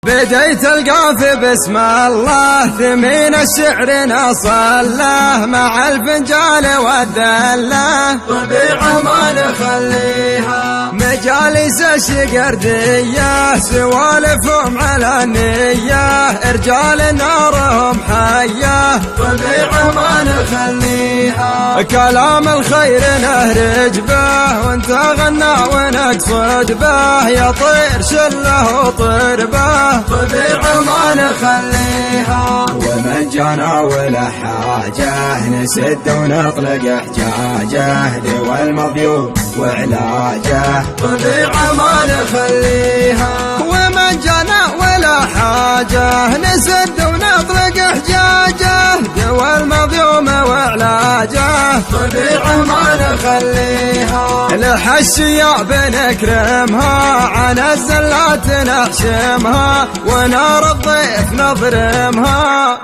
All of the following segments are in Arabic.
بديت القافي بسم الله ثمين الشعر نصله مع الفنجال والدله طبيعة ما نخليها مجالس الشقردية سوالفهم على النية رجال نارهم حية طبيعة ما نخليها كلام الخير نهرج به وانت غنى ونقصد به يا طير شله طربه طبيعة ما نخليها ومن جانا ولا حاجة نسد ونطلق احجاجه دوا المضيوف وعلاجه طبيعة ما نخليها ومن جانا ولا حاجة نسد ونطلق احجاجه دوا المظلوم وعلاجه طبيعة ما نخليها الحشية بنكرمها عن الزلات نحشمها ونار الضيف نضرمها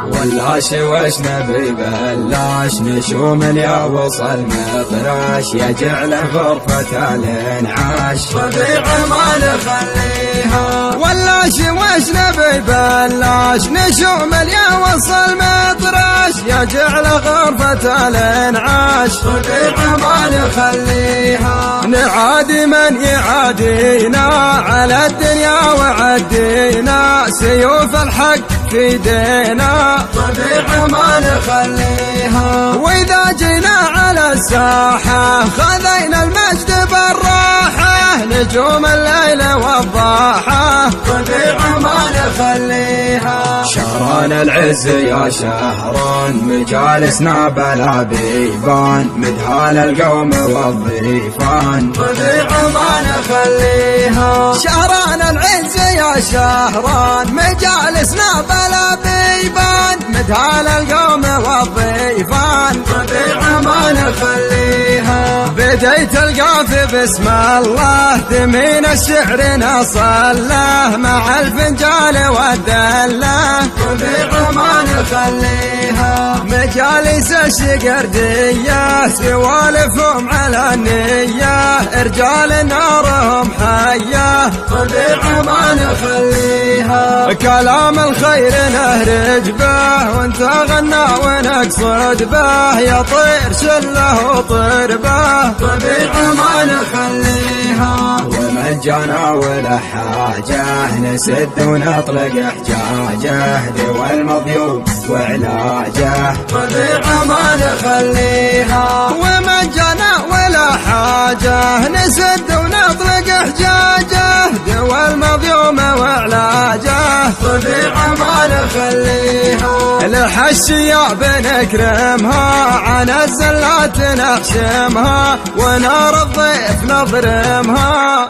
واللاش وش نبي بلاش نشوم اليا وصل مطراش يجعل غرفة الانعاش طبيعة ما نخليها واللاش وش نبي بلاش نشوم اليا وصل مطراش يجعل غرفة الانعاش طبيعة ما نخليها نعادي من يعادينا على الدنيا وعدينا سيوف الحق في دينا طبيعة ما نخليها وإذا جينا على الساحة خذينا المجد بالراحة نجوم الليل والضاحة طبيعة ما نخليها شهران العز يا شهران مجالسنا بلا بيبان مدهال القوم والضيفان طبيعة ما نخليها شهران العز يا شهران مجالسنا بلا بيبان مدهال القوم والضيفان طبيعة ما نخليها بديت القافي بسم الله ثمين الشعر نصله مع الفنجال والدله طبيعة ما نخليها مجالس الشقردية سوالفهم على النية رجال نارهم حية طبيعة ما نخليها كلام الخير نهرج به وانت غنى ونقصد به يا طير شله طربه طبيعة ما نخليها ومن جانا ولا حاجة نسد ونطلق احجاجه دوا المضيوف وعلاجه طبيعة ما نخليها ومن جانا ولا حاجة نسد ونطلق احجاجه دوا المظلوم وعلاجه طبيعة ما نخليها الحشية بنكرمها عن الزلات نحشمها ونار الضيف نضرمها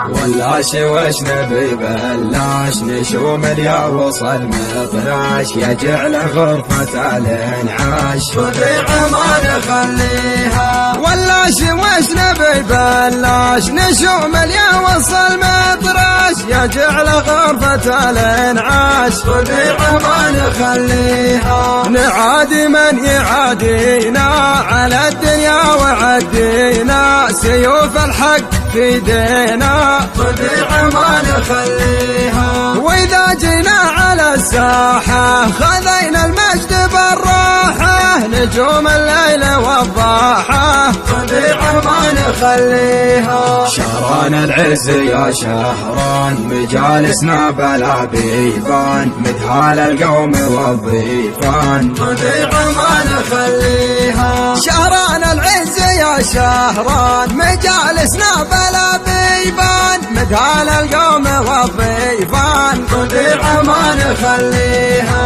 واللاش وش نبي بلاش نشوم اليا وصل مطراش يجعل غرفة الانعاش طبيعة ما نخليها واللاش وش نبي بلاش نشوم اليا وصل مطراش يجعل غرفة الانعاش طبيعة ما نخليها نعادي من يعادينا على الدنيا وعدينا سيوف الحق في دينا طبيعة ما نخليها وإذا جينا على الساحة خذينا المجد بالراحة نجوم الليل والضاحة طبيعة ما نخليها شهران العز يا شهران مجالسنا بلا بيبان مدهال القوم والضيفان طبيعة ما نخليها شهران العز يا شهران مجالسنا بلا بيبان مدهال القوم والضيفان طبيعة ما نخليها